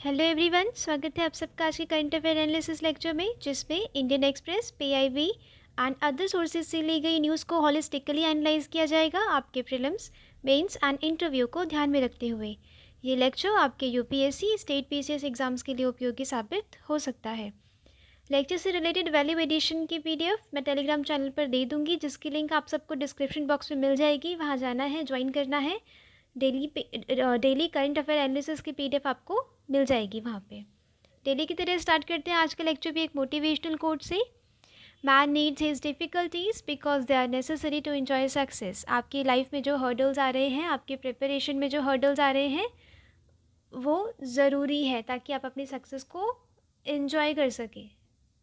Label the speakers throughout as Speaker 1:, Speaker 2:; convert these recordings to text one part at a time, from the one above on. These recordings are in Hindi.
Speaker 1: हेलो एवरीवन, स्वागत है आप सबका आज के करंट अफेयर एनालिसिस लेक्चर में, जिसमें Indian express, PIB and other sources से ली गई न्यूज़ को हॉलिस्टिकली एनालाइज किया जाएगा आपके प्रीलिम्स, मेंस एंड इंटरव्यू को ध्यान में रखते हुए। ये लेक्चर आपके यूपीएससी, स्टेट पीसीएस एग्जाम्स के लिए उपयोगी साबित हो सकता है। लेक्चर से रिलेटेड वैल्यू एडिशन की पीडीएफ मैं टेलीग्राम चैनल पर दे दूंगी, जिसकी लिंक आप सबको डिस्क्रिप्शन बॉक्स में मिल जाएगी। वहाँ जाना है, ज्वाइन करना है। डेली करंट अफेयर एनालिसिस की पीडीएफ आपको मिल जाएगी वहाँ पे। डेली की तरह स्टार्ट करते हैं आज का लेक्चर भी एक मोटिवेशनल कोट से। Man needs his difficulties because they are necessary to enjoy success. आपकी लाइफ में जो हर्डल्स आ रहे हैं, आपके प्रिपरेशन में जो हर्डल्स आ रहे हैं, वो ज़रूरी है ताकि आप अपनी सक्सेस को एंजॉय कर सकें।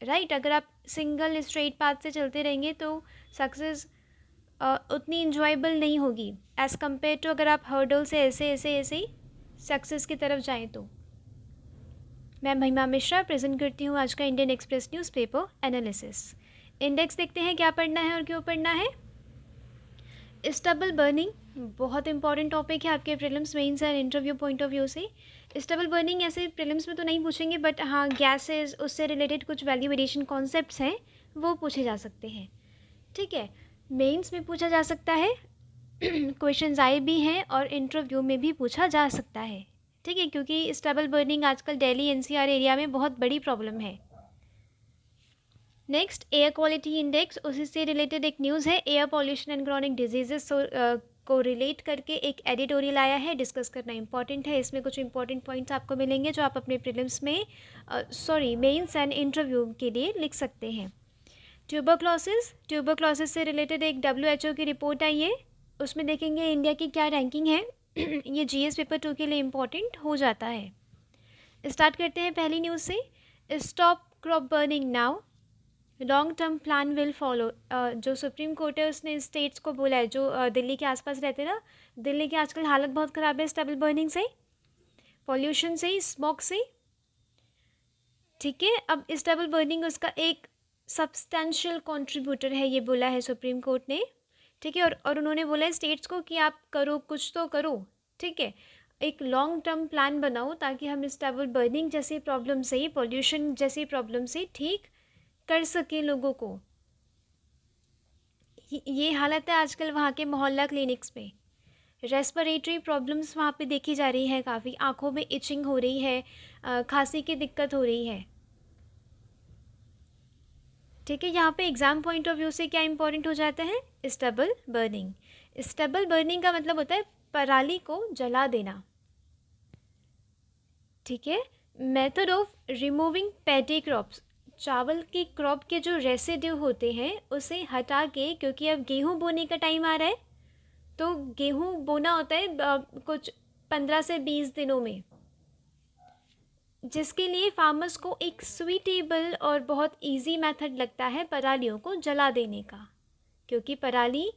Speaker 1: राइट, अगर आप सिंगल स्ट्रेट पाथ से चलते रहेंगे तो सक्सेस उतनी इंजॉयबल नहीं होगी एज़ कम्पेयर टू अगर आप हर्डल से ऐसे ऐसे ऐसे ही सक्सेस की तरफ जाएं तो। मैं महिमा मिश्रा प्रेजेंट करती हूँ आज का Indian Express newspaper analysis. Index देखते हैं क्या पढ़ना है और क्यों पढ़ना है। स्टबल बर्निंग बहुत इंपॉर्टेंट टॉपिक है आपके prelims, mains and interview point of view से। स्टबल बर्निंग ऐसे प्रीलिम्स में तो नहीं पूछेंगे, बट हाँ गैसेस, उससे रिलेटेड कुछ वैल्यू एडिशन कॉन्सेप्ट्स हैं वो पूछे जा सकते हैं। ठीक है, मेंस में पूछा जा सकता है, क्वेश्चंस आए भी हैं और इंटरव्यू में भी पूछा जा सकता है। ठीक है, क्योंकि स्टबल बर्निंग आजकल दिल्ली एनसीआर एरिया में बहुत बड़ी प्रॉब्लम है। नेक्स्ट, एयर क्वालिटी इंडेक्स, उसी से रिलेटेड एक न्यूज़ है। Air pollution and chronic diseases को रिलेट करके एक एडिटोरियल आया है, डिस्कस करना इंपॉर्टेंट है। इसमें कुछ इंपॉर्टेंट पॉइंट्स आपको मिलेंगे जो आप अपने प्रीलिम्स में मेंस एंड इंटरव्यू के लिए लिख सकते हैं। ट्यूबरक्लोसिस से रिलेटेड एक WHO की रिपोर्ट आई है, उसमें देखेंगे इंडिया की क्या रैंकिंग है। ये जीएस पेपर 2 के लिए इम्पॉर्टेंट हो जाता है। स्टार्ट करते हैं पहली न्यूज़ से। Stop crop burning now, long term plan will follow. जो सुप्रीम कोर्ट है उसने स्टेट्स को बोला है, जो दिल्ली के आसपास रहते हैं ना, दिल्ली की आजकल हालत बहुत ख़राब है स्टबल बर्निंग से, पॉल्यूशन से, स्मोक से। ठीक है, अब स्टबल बर्निंग उसका एक सब्सटेंशियल कंट्रीब्यूटर है, ये बोला है सुप्रीम कोर्ट ने। ठीक है, और उन्होंने बोला है स्टेट्स को कि आप करो, कुछ तो करो। ठीक है, एक लॉन्ग टर्म प्लान बनाओ ताकि हम स्टबल बर्निंग जैसी प्रॉब्लम से, पॉल्यूशन जैसी प्रॉब्लम से ठीक कर सकें लोगों को। ये हालत है आजकल वहाँ के मोहल्ला क्लिनिक्स में। रेस्पिरेटरी प्रॉब्लम्स वहाँ पे देखी जा रही हैं काफ़ी, आँखों में इचिंग हो रही है, खांसी की दिक्कत हो रही है। ठीक है, यहाँ पे एग्ज़ाम पॉइंट ऑफ व्यू से क्या इंपॉर्टेंट हो जाता है, स्टबल बर्निंग। स्टबल बर्निंग का मतलब होता है पराली को जला देना। ठीक है, method of removing paddy crops, चावल की क्रॉप के जो रेसिड्यू होते हैं उसे हटा के, क्योंकि अब गेहूँ बोने का टाइम आ रहा है, तो गेहूँ बोना होता है कुछ 15 से 20 दिनों में, जिसके लिए फार्मर्स को एक स्वीटेबल और बहुत इजी मेथड लगता है परालियों को जला देने का, क्योंकि पराली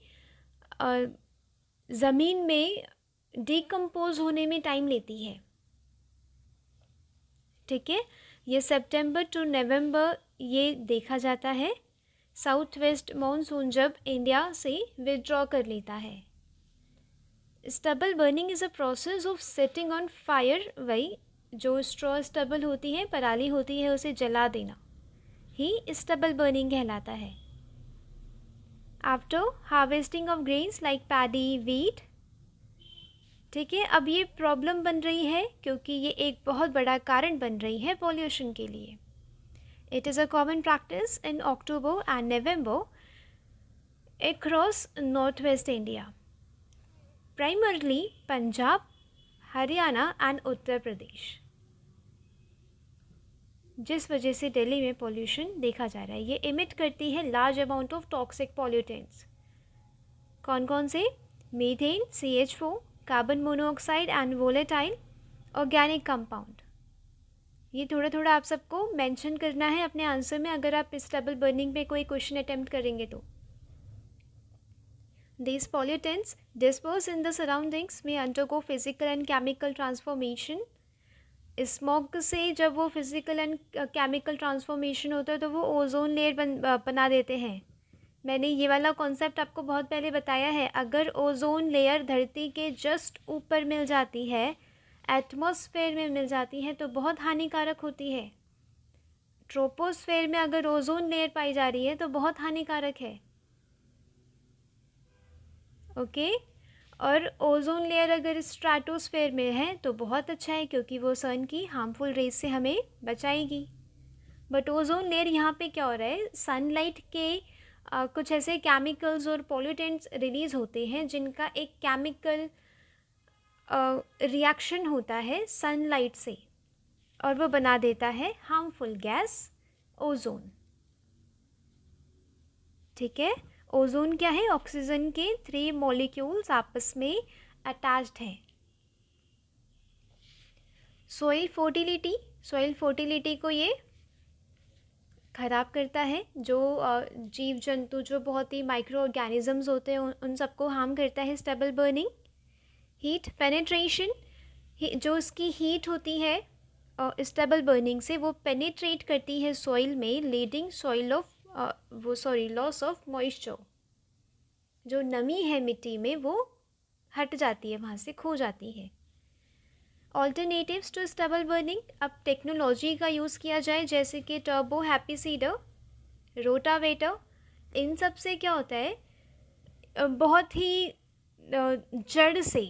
Speaker 1: ज़मीन में डिकम्पोज होने में टाइम लेती है। ठीक है, ये सितंबर टू नवंबर ये देखा जाता है, साउथ वेस्ट मानसून जब इंडिया से विदड्रॉ कर लेता है। Stubble burning is a process of setting on fire, वही जो स्ट्रॉ स्टबल होती है, पराली होती है, उसे जला देना ही स्टबल बर्निंग कहलाता है। After harvesting of grains like paddy, wheat. ठीक है, अब ये प्रॉब्लम बन रही है क्योंकि ये एक बहुत बड़ा कारण बन रही है पॉल्यूशन के लिए। It is a common practice in October and November across north west India, primarily Punjab, Haryana and Uttar Pradesh, जिस वजह से दिल्ली में पॉल्यूशन देखा जा रहा है। ये इमिट करती है large amount of toxic pollutants. कौन कौन से, methane, CH4, carbon monoxide and volatile organic compound. ये थोड़ा थोड़ा आप सबको मेंशन करना है अपने आंसर में अगर आप स्टबल बर्निंग पे कोई क्वेश्चन अटेम्प्ट करेंगे तो। These pollutants dispersed in the surroundings may undergo physical and chemical transformation. Smog से जब वो फिज़िकल एंड केमिकल ट्रांसफॉर्मेशन होता है तो वो ओजोन लेयर बना देते हैं। मैंने ये वाला कॉन्सेप्ट आपको बहुत पहले बताया है। अगर ओजोन लेयर धरती के जस्ट ऊपर मिल जाती है एटमॉस्फेयर में मिल जाती हैं तो बहुत हानिकारक होती है। ट्रोपोस्फेयर में अगर ओजोन लेयर पाई जा रही है तो बहुत हानिकारक है। ओके और ओजोन लेयर अगर स्ट्रैटोस्फेयर में है तो बहुत अच्छा है, क्योंकि वो सन की हार्मफुल रेज से हमें बचाएगी। बट ओजोन लेयर यहाँ पे क्या हो रहा है, सनलाइट के कुछ ऐसे केमिकल्स और पॉल्यूटेंट्स रिलीज होते हैं जिनका एक केमिकल रिएक्शन होता है सनलाइट से, और वो बना देता है हार्मफुल गैस ओजोन। ठीक है, ओजोन क्या है, ऑक्सीजन के 3 मॉलिक्यूल्स आपस में अटैच्ड हैं। सॉइल फर्टिलिटी को ये ख़राब करता है। जो जीव जंतु, जो बहुत ही माइक्रो ऑर्गेनिजम्स होते हैं, उन सबको हार्म करता है स्टबल बर्निंग। हीट पेनिट्रेशन, जो उसकी हीट होती है स्टबल बर्निंग से, वो पेनिट्रेट करती है सॉइल में, leading soil of loss of moisture. जो नमी है मिट्टी में वो हट जाती है, वहाँ से खो जाती है। ऑल्टरनेटिव्स टू स्टबल बर्निंग, अब टेक्नोलॉजी का यूज़ किया जाए, जैसे कि टर्बो हैप्पी सीडर, रोटावेटर। इन सब से क्या होता है, बहुत ही जड़ से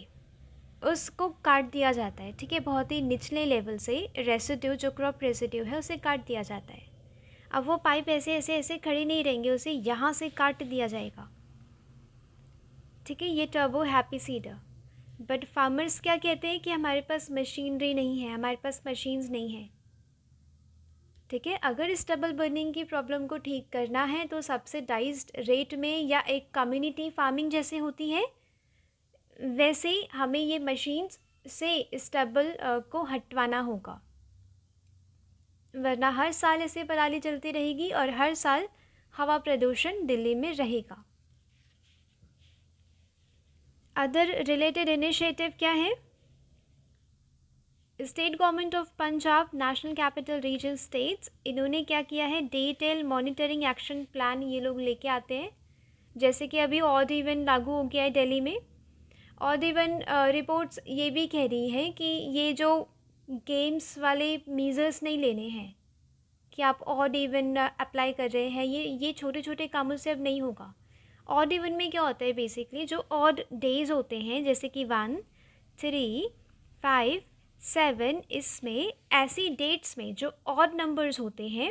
Speaker 1: उसको काट दिया जाता है। ठीक है, बहुत ही निचले लेवल से रेसिड्यू, जो क्रॉप रेसिड्यू है, उसे काट दिया जाता है। अब वो पाइप ऐसे ऐसे ऐसे खड़े नहीं रहेंगे, उसे यहाँ से काट दिया जाएगा। ठीक है, ये turbo happy seeder. But farmers क्या कहते हैं कि हमारे पास मशीनरी नहीं है, हमारे पास मशीन्स नहीं है। ठीक है, अगर स्टबल बर्निंग की प्रॉब्लम को ठीक करना है तो सब्सिडाइज्ड रेट में या एक कम्युनिटी फार्मिंग जैसे होती है, वैसे हमें ये मशीन्स से स्टबल को हटवाना होगा, वरना हर साल ऐसे पराली चलती रहेगी और हर साल हवा प्रदूषण दिल्ली में रहेगा। अदर रिलेटेड इनिशिएटिव क्या है, state government of Punjab, national capital region states, इन्होंने क्या किया है, डिटेल मॉनिटरिंग एक्शन प्लान ये लोग लेके आते हैं। जैसे कि अभी ऑड इवन लागू हो गया है दिल्ली में। ऑड इवन रिपोर्ट्स ये भी कह रही हैं कि ये जो गेम्स वाले मेजर्स नहीं लेने हैं कि आप ऑड इवन अप्लाई कर रहे हैं, ये छोटे छोटे कामों से अब नहीं होगा। ऑड इवन में क्या होता है, बेसिकली जो ऑड डेज होते हैं, जैसे कि 1, 3, 5, 7, इसमें ऐसी डेट्स में जो ऑड नंबर्स होते हैं,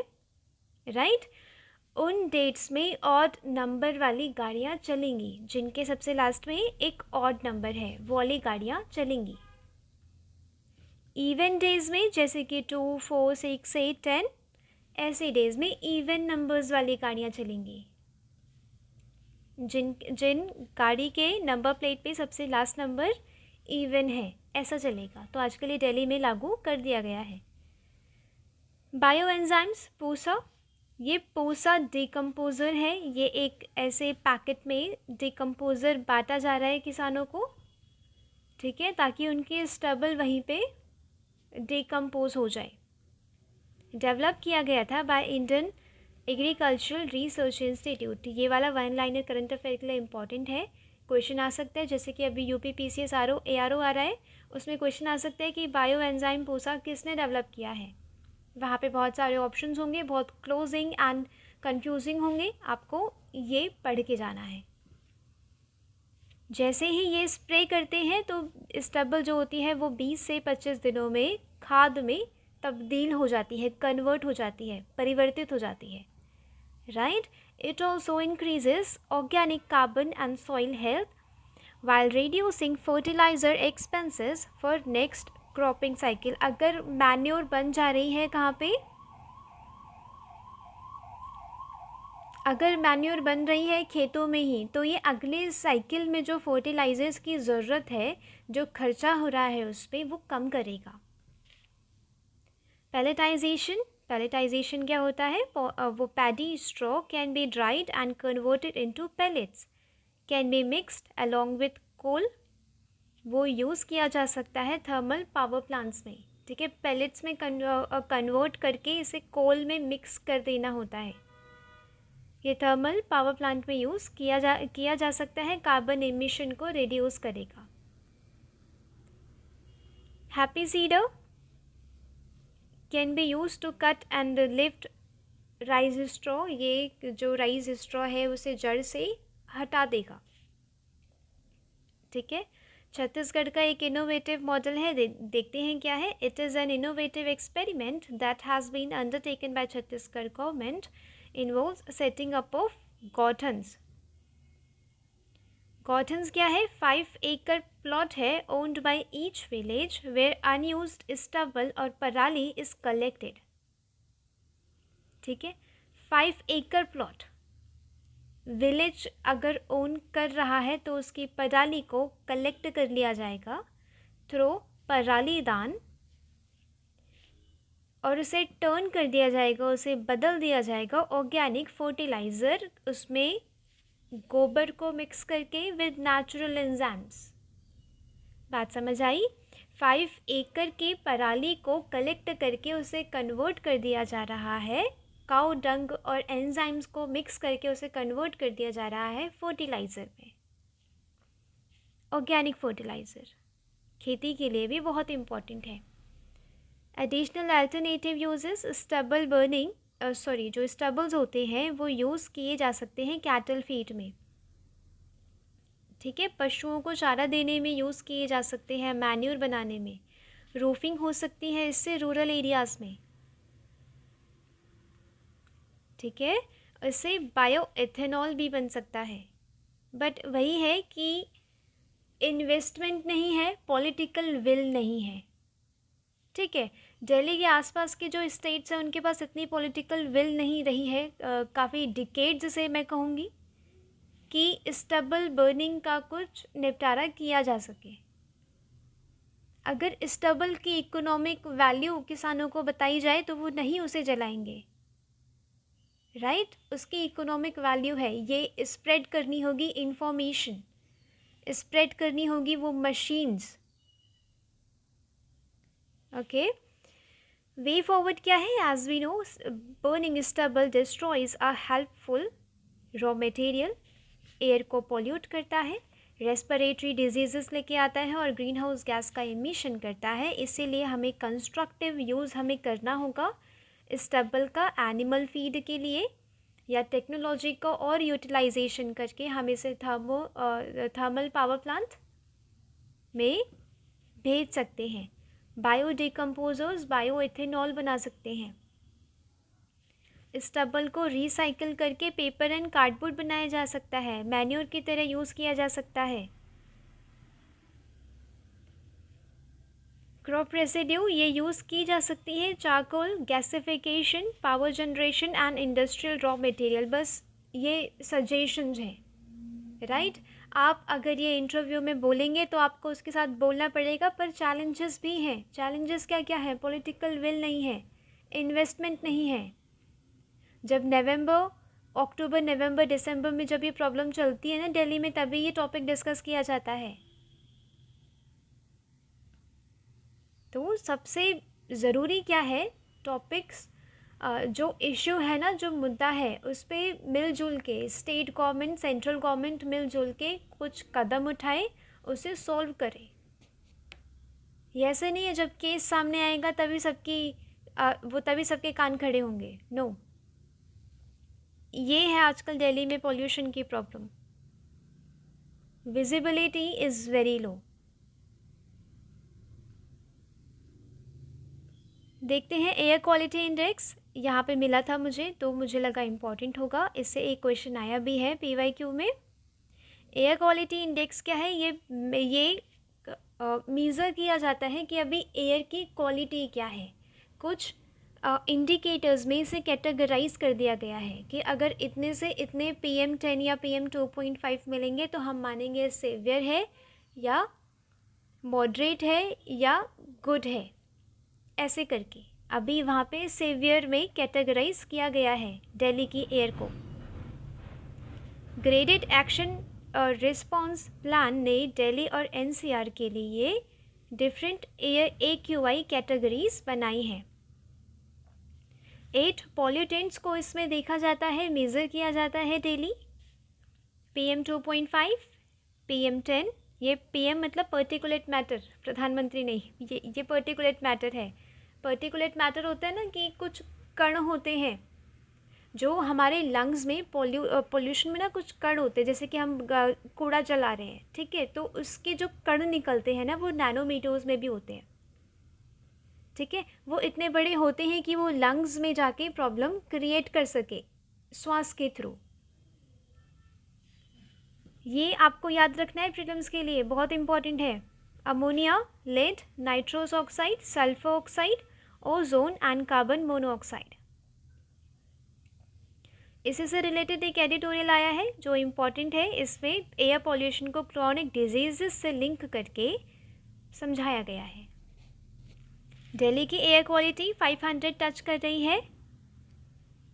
Speaker 1: राइट, उन डेट्स में ऑड नंबर वाली गाड़ियाँ चलेंगी, जिनके सबसे लास्ट में एक ऑड नंबर है, वो वाली गाड़ियाँ चलेंगी। इवन डेज में जैसे कि 2, 4, 6, 8, 10, ऐसे डेज में इवन नंबर्स वाली गाड़ियाँ चलेंगी। जिन गाड़ी के नंबर प्लेट पे सबसे लास्ट नंबर इवन है, ऐसा चलेगा। तो आजकल ये दिल्ली में लागू कर दिया गया है। बायो एंजाइम्स, पूसा, ये पूसा डिकम्पोज़र है। ये एक ऐसे पैकेट में डिकम्पोज़र बांटा जा रहा है किसानों को, ठीक है, ताकि उनकी स्टबल वहीं पे डिकम्पोज हो जाए। डेवलप किया गया था by Indian agricultural research institute. ये वाला 1 लाइनर करंट अफेयर के लिए इंपॉर्टेंट है, क्वेश्चन आ सकता है। जैसे कि अभी यूपी PCS ARO आ रहा है, उसमें क्वेश्चन आ सकता है कि बायो एंजाइम पूसा किसने डेवलप किया है। वहाँ पे बहुत सारे ऑप्शंस होंगे, बहुत क्लोजिंग एंड कंफ्यूजिंग होंगे, आपको ये पढ़ के जाना है। जैसे ही ये स्प्रे करते हैं तो स्टबल जो होती है वो 20 से 25 दिनों में खाद में तब्दील हो जाती है, कन्वर्ट हो जाती है, परिवर्तित हो जाती है, right. It also increases organic carbon and soil health while reducing fertilizer expenses for next cropping cycle. अगर मैन्योर बन जा रही है कहाँ पे, अगर मैन्योर बन रही है खेतों में ही, तो ये अगले साइकिल में जो फर्टिलाइजर्स की ज़रूरत है, जो खर्चा हो रहा है उस पर, वो कम करेगा। पैलेटाइजेशन क्या होता है, वो paddy straw can be dried and converted into pellets, can be mixed along with coal. वो यूज़ किया जा सकता है थर्मल पावर प्लांट्स में, ठीक है। पैलेट्स में कन्वर्ट करके इसे कोल में मिक्स कर देना होता है। ये थर्मल पावर प्लांट में यूज़ किया जा सकता है, कार्बन एमिशन को रिड्यूस करेगा। Happy seeder can be use to cut and lift rice straw, ये जो राइस स्ट्रॉ है उसे जड़ से हटा देगा। ठीक है, छत्तीसगढ़ का एक इनोवेटिव मॉडल है, देखते हैं क्या है। It is an innovative experiment that has been undertaken by Chhattisgarh government, involves setting up of गॉठन्स। गॉठन्स क्या है? 5 एकड़ प्लॉट है owned by each village where unused stubble और पराली इज कलेक्टेड। ठीक है, 5 एकड़ प्लॉट विलेज अगर ओन कर रहा है तो उसकी पराली को कलेक्ट कर लिया जाएगा थ्रू पराली दान, और उसे टर्न कर दिया जाएगा, उसे बदल दिया जाएगा ऑर्गेनिक फर्टिलाइज़र, उसमें गोबर को मिक्स करके विद नेचुरल एंजाइम्स। बात समझ आई? 5 एकड़ की पराली को कलेक्ट करके उसे कन्वर्ट कर दिया जा रहा है, काउ डंग और एंजाइम्स को मिक्स करके उसे कन्वर्ट कर दिया जा रहा है फर्टिलाइज़र में, ऑर्गेनिक फर्टिलाइज़र। खेती के लिए भी बहुत इम्पॉर्टेंट है। Additional alternative uses stubble burning, जो स्टबल्स होते हैं वो यूज़ किए जा सकते हैं कैटल फीड में। ठीक है, पशुओं को चारा देने में यूज़ किए जा सकते हैं, मैन्यूर बनाने में। रूफिंग हो सकती है इससे रूरल एरियाज़ में। ठीक है, इससे बायो एथेनॉल भी बन सकता है, बट वही है कि इन्वेस्टमेंट नहीं है, पॉलिटिकल विल नहीं है। ठीक है, दिल्ली के आसपास के जो स्टेट्स हैं उनके पास इतनी पॉलिटिकल विल नहीं रही है, काफ़ी डिकेड्स से मैं कहूँगी, कि स्टबल बर्निंग का कुछ निपटारा किया जा सके। अगर स्टबल की इकोनॉमिक वैल्यू किसानों को बताई जाए तो वो नहीं उसे जलाएंगे, राइट? उसकी इकोनॉमिक वैल्यू है, ये स्प्रेड करनी होगी इंफॉर्मेशन, स्प्रेड करनी होगी वो मशीन्स। ओके, वे फॉरवर्ड क्या है? As we know, burning stubble destroys a helpful raw material, air को पोल्यूट करता है, रेस्पिरेटरी डिजीज़ेस लेके आता है और ग्रीन हाउस गैस का एमिशन करता है। इसीलिए हमें कंस्ट्रक्टिव यूज़ हमें करना होगा स्टबल का एनिमल फीड के लिए, या टेक्नोलॉजी को और यूटिलाइजेशन करके हम इसे थर्मल पावर प्लांट में भेज सकते हैं। बायो डिकम्पोजर्स बायो एथेनॉल बना सकते हैं। स्टबल को रिसाइकिल करके पेपर एंड कार्डबोर्ड बनाया जा सकता है, मैन्योर की तरह यूज़ किया जा सकता है। क्रॉप रेसिड्यू ये यूज़ की जा सकती है, charcoal, gasification, power generation and industrial raw material. बस ये सजेशंस हैं, राइट? आप अगर ये इंटरव्यू में बोलेंगे तो आपको उसके साथ बोलना पड़ेगा, पर चैलेंजेस भी हैं। चैलेंजेस क्या क्या है? पॉलिटिकल विल नहीं है, इन्वेस्टमेंट नहीं है। जब अक्टूबर नवंबर दिसंबर में जब ये प्रॉब्लम चलती है ना दिल्ली में, तभी ये टॉपिक डिस्कस किया जाता है। तो सबसे ज़रूरी क्या है? टॉपिक्स, जो इशू है ना, जो मुद्दा है, उस पर मिलजुल के स्टेट गवर्नमेंट, सेंट्रल गवर्नमेंट मिलजुल के कुछ कदम उठाए, उसे सॉल्व करे। ये ऐसे नहीं है जब केस सामने आएगा तभी तभी सबके कान खड़े होंगे। नो, ये है आजकल दिल्ली में पॉल्यूशन की problem. Visibility is very low. देखते हैं एयर क्वालिटी इंडेक्स, यहाँ पे मिला था मुझे तो मुझे लगा इम्पॉर्टेंट होगा, इससे एक क्वेश्चन आया भी है PYQ में। एयर क्वालिटी इंडेक्स क्या है? ये मेज़र किया जाता है कि अभी एयर की क्वालिटी क्या है। कुछ इंडिकेटर्स में इसे कैटेगराइज कर दिया गया है कि अगर इतने से इतने PM10 या PM2.5 मिलेंगे तो हम मानेंगे सीवियर है, या मॉडरेट है, या गुड है, ऐसे करके अभी वहाँ पे सीवियर में कैटेगराइज किया गया है दिल्ली की एयर को। ग्रेडेड एक्शन और रिस्पॉन्स प्लान ने दिल्ली और NCR के लिए डिफरेंट एयर AQI कैटेगरीज बनाई हैं। 8 पॉल्यूटेंट्स को इसमें देखा जाता है, मेज़र किया जाता है डेली। PM2.5, PM10, ये पीएम मतलब पर्टिकुलेट मैटर, प्रधानमंत्री नहीं, ये पर्टिकुलेट मैटर है। पर्टिकुलेट मैटर होता है ना कि कुछ कण होते हैं जो हमारे लंग्स में, पोल्यूशन में ना कुछ कण होते हैं, जैसे कि हम कूड़ा जला रहे हैं, ठीक है, तो उसके जो कण निकलते हैं ना वो नैनोमीटर्स में भी होते हैं, ठीक है। वो इतने बड़े होते हैं कि वो लंग्स में जाके प्रॉब्लम क्रिएट कर सके श्वास के थ्रू। ये आपको याद रखना है प्रीलिम्स के लिए, बहुत इंपॉर्टेंट है। Ammonia, lead, nitrous oxide, sulphur oxide, ozone and carbon monoxide. इसी से रिलेटेड एक एडिटोरियल आया है जो इम्पॉर्टेंट है। इसमें एयर पॉल्यूशन को क्रॉनिक डिजीजेस से लिंक करके समझाया गया है। दिल्ली की एयर क्वालिटी 500 टच कर रही है।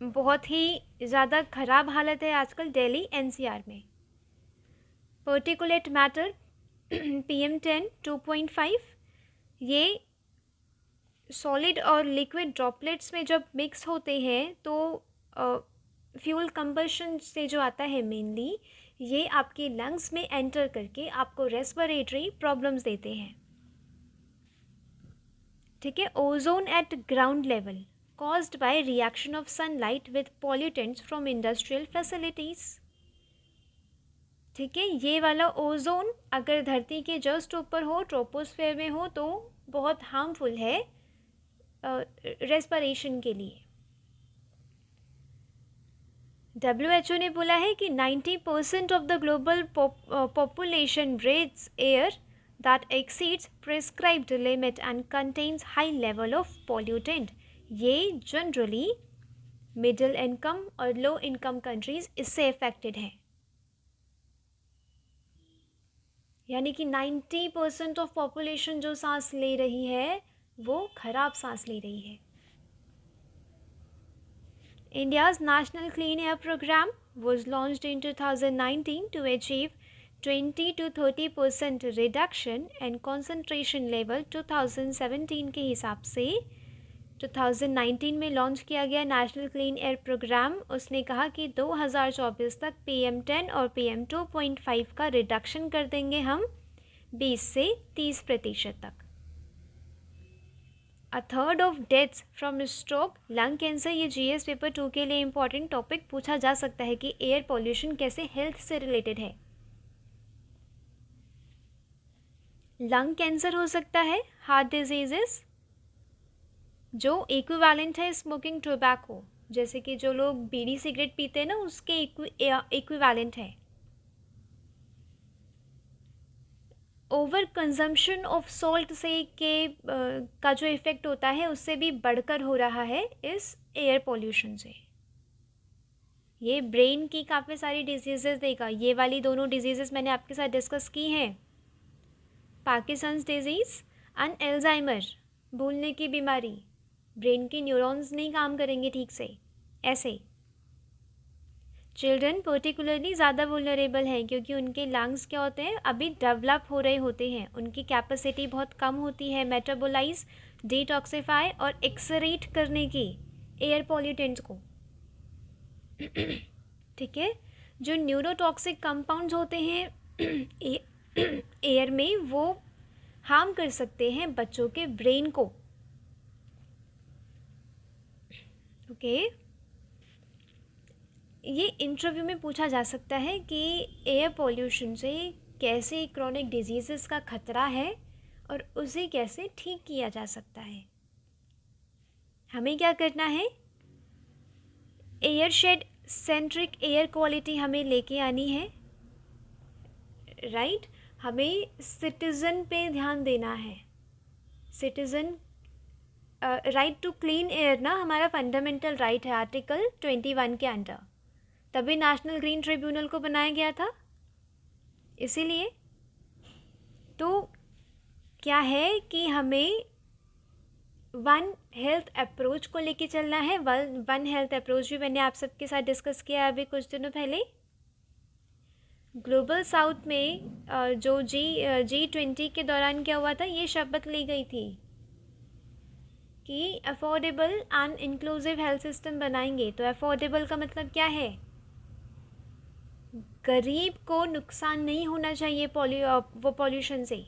Speaker 1: बहुत ही ज़्यादा ख़राब हालत है आजकल दिल्ली एनसीआर में। पर्टिकुलेट मैटर PM10 2.5, ये सॉलिड और लिक्विड ड्रॉपलेट्स में जब मिक्स होते हैं तो फ्यूल कंबशन से जो आता है मेनली, ये आपके लंग्स में एंटर करके आपको रेस्पिरेटरी प्रॉब्लम्स देते हैं, ठीक है। Ozone eight ground level caused by reaction of sunlight with pollutants from industrial facilities, ठीक है। ये वाला ओजोन अगर धरती के जस्ट ऊपर हो, ट्रोपोस्फेयर में हो, तो बहुत हार्मफुल है रेस्पिरेशन के लिए। WHO ने बोला है कि 90% of the global population breathes air that exceeds prescribed limit and contains high level of pollutant. ये जनरली मिडिल इनकम और लो इनकम कंट्रीज इससे अफेक्टेड हैं, यानी कि 90% ऑफ पॉपुलेशन जो सांस ले रही है वो खराब सांस ले रही है। India's National Clean Air Program was launched in 2019 to achieve 20 to 30% reduction in concentration level। 2017 के हिसाब से 2019 में लॉन्च किया गया नेशनल क्लीन एयर प्रोग्राम। उसने कहा कि 2024 तक PM10 और PM2.5 का रिडक्शन कर देंगे हम 20 से 30% तक। A third of deaths from stroke, lung cancer, ये GS पेपर 2 के लिए इम्पॉर्टेंट टॉपिक पूछा जा सकता है कि एयर पॉल्यूशन कैसे हेल्थ से रिलेटेड है। लंग कैंसर हो सकता है, हार्ट डिजीजेस जो इक्विवेलेंट है स्मोकिंग टोबैको, जैसे कि जो लोग बीड़ी सिगरेट पीते हैं ना उसके इक्विवेलेंट है। ओवर कंजम्पशन ऑफ सॉल्ट से का जो इफ़ेक्ट होता है उससे भी बढ़कर हो रहा है इस एयर पॉल्यूशन से। ये ब्रेन की काफ़ी सारी डिजीज़ेस देगा। ये वाली दोनों डिजीज़ेस मैंने आपके साथ डिस्कस की हैं, पार्किंसंस डिजीज़ एंड एल्जाइमर, भूलने की बीमारी। ब्रेन के न्यूरॉन्स नहीं काम करेंगे ठीक से। ऐसे चिल्ड्रन पर्टिकुलरली ज़्यादा वुलनरेबल हैं क्योंकि उनके लंग्स क्या होते हैं, अभी डेवलप हो रहे होते हैं, उनकी कैपेसिटी बहुत कम होती है मेटाबोलाइज, डिटॉक्सिफाई और एक्सरेट करने की एयर पॉल्यूटेंट्स को, ठीक है। जो न्यूरोटॉक्सिक कंपाउंड्स होते हैं एयर में वो हार्म कर सकते हैं बच्चों के ब्रेन को, ओके। ये इंटरव्यू में पूछा जा सकता है कि एयर पॉल्यूशन से कैसे क्रॉनिक डिजीज़ेस का खतरा है और उसे कैसे ठीक किया जा सकता है। हमें क्या करना है, एयरशेड सेंट्रिक एयर क्वालिटी हमें लेके आनी है, राइट। हमें सिटीज़न पे ध्यान देना है। Citizen right to clean air ना हमारा फंडामेंटल राइट है आर्टिकल 21 के अंडर, तभी नेशनल ग्रीन ट्रिब्यूनल को बनाया गया था। इसीलिए तो क्या है कि हमें वन हेल्थ अप्रोच को लेके चलना है। वन हेल्थ अप्रोच भी मैंने आप सबके साथ डिस्कस किया अभी कुछ दिनों पहले। ग्लोबल साउथ में जो G20 के दौरान क्या हुआ था, ये शपथ ली गई थी कि affordable and inclusive health system बनाएंगे। तो अफोर्डेबल का मतलब क्या है, गरीब को नुकसान नहीं होना चाहिए वो पॉल्यूशन से,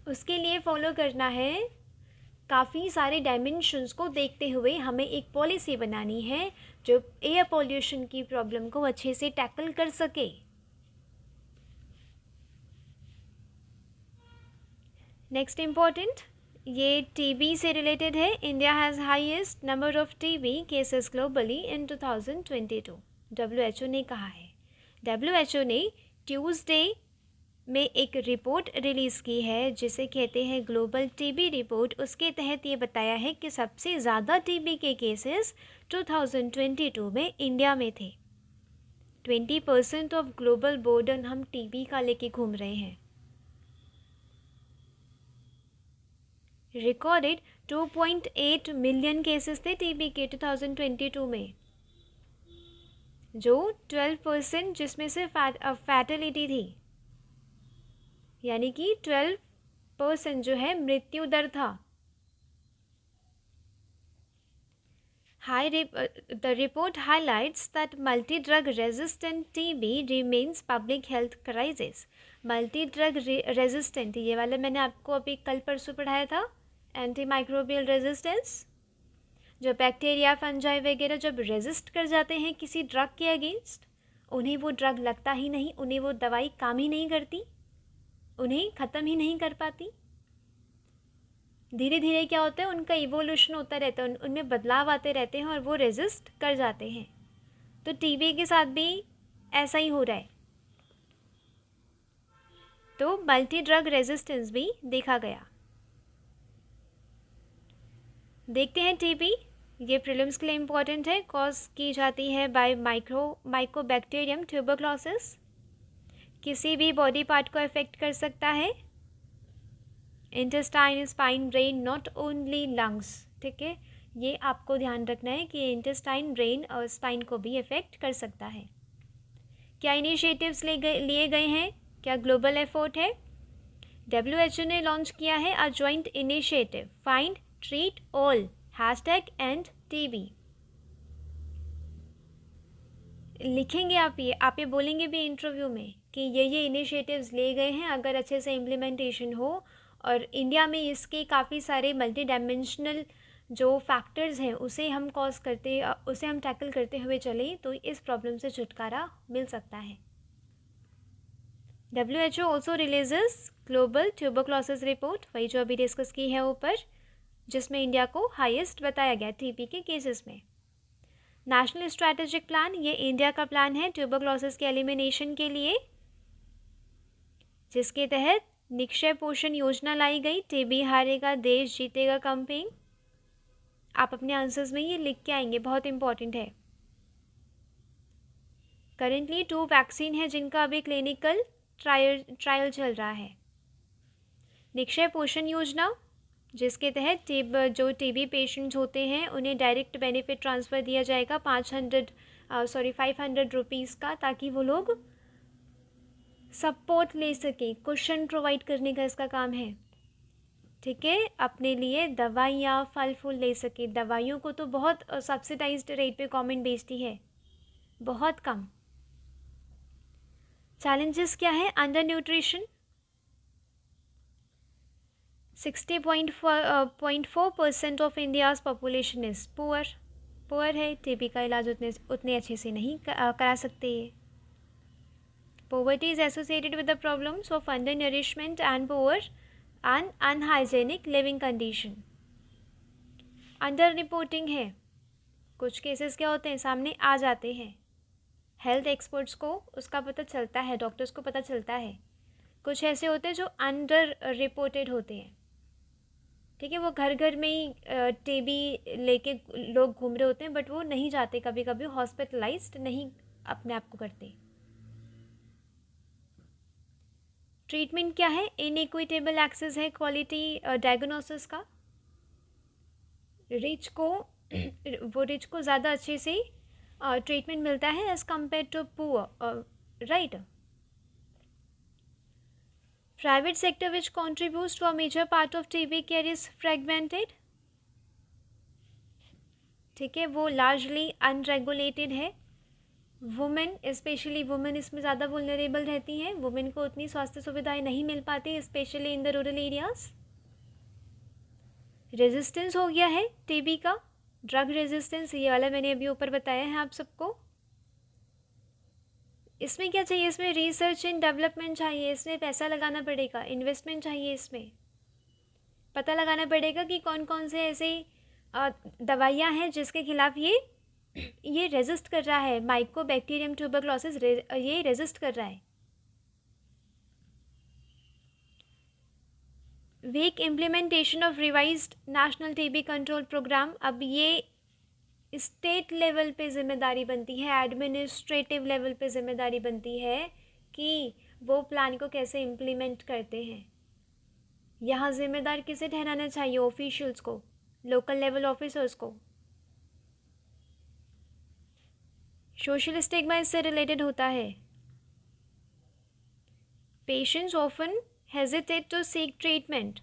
Speaker 1: उसके लिए फॉलो करना है। काफ़ी सारे डायमेंशंस को देखते हुए हमें एक पॉलिसी बनानी है जो एयर पॉल्यूशन की प्रॉब्लम को अच्छे से टैकल कर सके। नेक्स्ट इम्पॉर्टेंट, ये टीबी से रिलेटेड है। India has highest number of TB cases globally in 2022, WHO ने कहा है। WHO ने ट्यूसडे में एक रिपोर्ट रिलीज़ की है जिसे कहते हैं ग्लोबल टीबी रिपोर्ट। उसके तहत ये बताया है कि सबसे ज़्यादा टीबी के केसेस 2022 में इंडिया में थे। 20% ऑफ ग्लोबल बर्डन हम टीबी का लेके घूम रहे हैं। रिकॉर्डेड 2.8 मिलियन केसेस थे टीबी के 2022 में, जो 12% जिसमें से फैटलिटी थी, यानी कि 12% जो है मृत्यु दर था। The report highlights that multi-drug resistant TB remains public health crisis. Multi-drug resistant, ये वाला मैंने आपको अभी कल परसों पढ़ाया था। एंटीमाइक्रोबियल रेजिस्टेंस, जो बैक्टीरिया फंजाई वगैरह जब रेजिस्ट कर जाते हैं किसी ड्रग के अगेंस्ट, उन्हें वो ड्रग लगता ही नहीं, उन्हें वो दवाई काम ही नहीं करती, उन्हें ख़त्म ही नहीं कर पाती। धीरे धीरे क्या होता है, उनका इवोल्यूशन होता रहता है, उनमें बदलाव आते रहते हैं और वो रेजिस्ट कर जाते हैं। तो टीबी के साथ भी ऐसा ही हो रहा है। तो मल्टी ड्रग रेजिस्टेंस भी देखा गया। देखते हैं टीबी, ये प्रीलिम्स के लिए इम्पॉर्टेंट है। कॉज की जाती है बाय माइकोबैक्टीरियम ट्यूबरक्लोसिस। किसी भी बॉडी पार्ट को अफेक्ट कर सकता है। Intestine, spine, brain, not only lungs. ठीक है, ये आपको ध्यान रखना है कि इंटेस्टाइन, ब्रेन और स्पाइन को भी अफेक्ट कर सकता है। क्या इनिशिएटिव्स लिए गए हैं, क्या ग्लोबल एफर्ट है? WHO ने लॉन्च किया है a joint initiative find treat all #end TB। लिखेंगे आप ये बोलेंगे भी इंटरव्यू में कि ये इनिशिएटिव्स लिए गए हैं। अगर अच्छे से इम्प्लीमेंटेशन हो और इंडिया में इसके काफ़ी सारे मल्टी डायमेंशनल जो फैक्टर्स हैं उसे हम टैकल करते हुए चलें तो इस प्रॉब्लम से छुटकारा मिल सकता है। WHO also releases global tuberculosis report, वही जो अभी डिस्कस की है ऊपर, जिसमें इंडिया को हाईएस्ट बताया गया टीबी के केसेस में। नेशनल स्ट्रैटेजिक प्लान, ये इंडिया का प्लान है ट्यूबरक्लोसिस के एलिमिनेशन के लिए, जिसके तहत निक्षय पोषण योजना लाई गई। टीबी हारेगा देश जीतेगा कैंपेन। आप अपने आंसर्स में ये लिख के आएंगे, बहुत इंपॉर्टेंट है। करेंटली 2 वैक्सीन है जिनका अभी क्लिनिकल ट्रायल चल रहा है। निक्षय पोषण योजना, जिसके तहत जो टीबी पेशेंट्स होते हैं उन्हें डायरेक्ट बेनिफिट ट्रांसफ़र दिया जाएगा 500 रुपीज़ का, ताकि वो लोग सपोर्ट ले सकें। कुशन प्रोवाइड करने का इसका काम है। ठीक है, अपने लिए दवाइयाँ फल फूल ले सके। दवाइयों को तो बहुत सब्सिडाइज्ड रेट पे गवर्नमेंट बेचती है, बहुत कम। चैलेंजेस क्या है? Under nutrition, 60.4% of India's population is poor है। टीबी का इलाज उतने अच्छे से नहीं करा सकते। Poverty is associated with the problems of under nourishment and poor and unhygienic living condition. Under reporting है, कुछ केसेस क्या होते हैं सामने आ जाते हैं, हेल्थ एक्सपर्ट्स को उसका पता चलता है, डॉक्टर्स को पता चलता है। कुछ ऐसे होते हैं जो अंडर रिपोर्टेड होते हैं। ठीक है, वो घर घर में ही टीबी लेके लोग घूम रहे होते हैं, बट वो नहीं जाते, कभी कभी हॉस्पिटलाइज्ड नहीं अपने आप को करते। ट्रीटमेंट क्या है? इनइक्विटेबल एक्सेस है क्वालिटी डायग्नोसिस का। रिच को ज़्यादा अच्छे से ट्रीटमेंट मिलता है as compare to poor, right. Private sector which contributes to a major part of TB care is fragmented. ठीक है, वो लार्जली अनरेगुलेटेड है। वुमेन, स्पेशली वुमेन इसमें ज़्यादा वुलनरेबल रहती हैं, वुमेन को उतनी स्वास्थ्य सुविधाएं नहीं मिल पाती, specially in the rural areas. Resistance हो गया है टीबी का, ड्रग रेजिस्टेंस, ये वाला मैंने अभी ऊपर बताया है आप सबको। इसमें क्या चाहिए, इसमें रिसर्च एंड डेवलपमेंट चाहिए, इसमें पैसा लगाना पड़ेगा, इन्वेस्टमेंट चाहिए, इसमें पता लगाना पड़ेगा कि कौन कौन से ऐसे दवाइयाँ हैं जिसके खिलाफ ये रेजिस्ट कर रहा है, माइकोबैक्टीरियम ट्यूबरक्लोसिस ये रेजिस्ट कर रहा है। Weak implementation of revised national TB control programme, अब ये स्टेट लेवल पे जिम्मेदारी बनती है, एडमिनिस्ट्रेटिव लेवल पे जिम्मेदारी बनती है कि वो प्लान को कैसे इम्प्लीमेंट करते हैं। यहाँ जिम्मेदार किसे ठहराना चाहिए, ऑफिशियल्स को, लोकल लेवल ऑफिसर्स को। सोशल स्टिग्मा इससे रिलेटेड होता है। Patients often hesitate to seek treatment,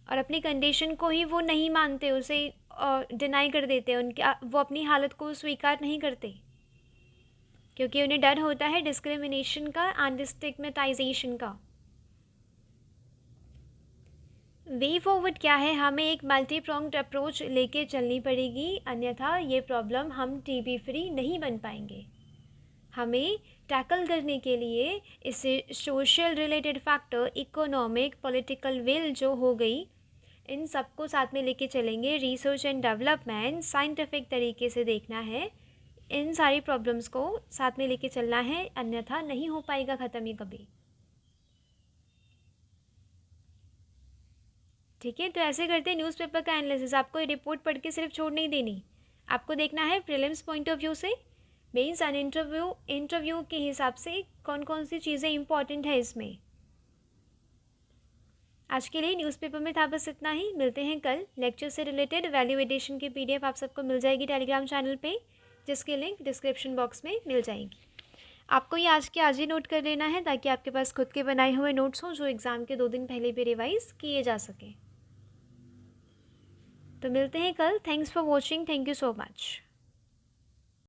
Speaker 1: और अपनी कंडीशन को ही वो नहीं मानते, उसे डिनाई कर देते हैं, उनके वो अपनी हालत को स्वीकार नहीं करते, क्योंकि उन्हें डर होता है डिस्क्रिमिनेशन का एंड स्टिग्मेटाइजेशन का। वे फॉरवर्ड क्या है, हमें एक मल्टी प्रोंग्ड अप्रोच लेके चलनी पड़ेगी, अन्यथा ये प्रॉब्लम हम टीबी फ्री नहीं बन पाएंगे। हमें टैकल करने के लिए इसे social related factor, economic, political will जो हो गई, इन सबको साथ में लेके चलेंगे। रिसर्च एंड डेवलपमेंट साइंटिफिक तरीके से देखना है, इन सारी प्रॉब्लम्स को साथ में लेके चलना है, अन्यथा नहीं हो पाएगा ख़त्म ये कभी। ठीक है, तो ऐसे करते हैं न्यूज़पेपर का एनालिसिस। आपको ये रिपोर्ट पढ़ के सिर्फ छोड़ नहीं देनी, आपको देखना है प्रीलिम्स पॉइंट ऑफ व्यू से, मीन्स एन इंटरव्यू के हिसाब से कौन कौन सी चीज़ें इंपॉर्टेंट है इसमें। आज के लिए न्यूज़पेपर में था बस इतना ही, मिलते हैं कल। लेक्चर से रिलेटेड वैल्यू एडिशन की PDF आप सबको मिल जाएगी टेलीग्राम चैनल पे, जिसकी लिंक डिस्क्रिप्शन बॉक्स में मिल जाएगी। आपको ये आज के आज ही नोट कर लेना है, ताकि आपके पास खुद के बनाए हुए नोट्स हों जो एग्ज़ाम के 2 दिन पहले भी रिवाइज़ किए जा सकें। तो मिलते हैं कल। Thanks for watching, thank you so much.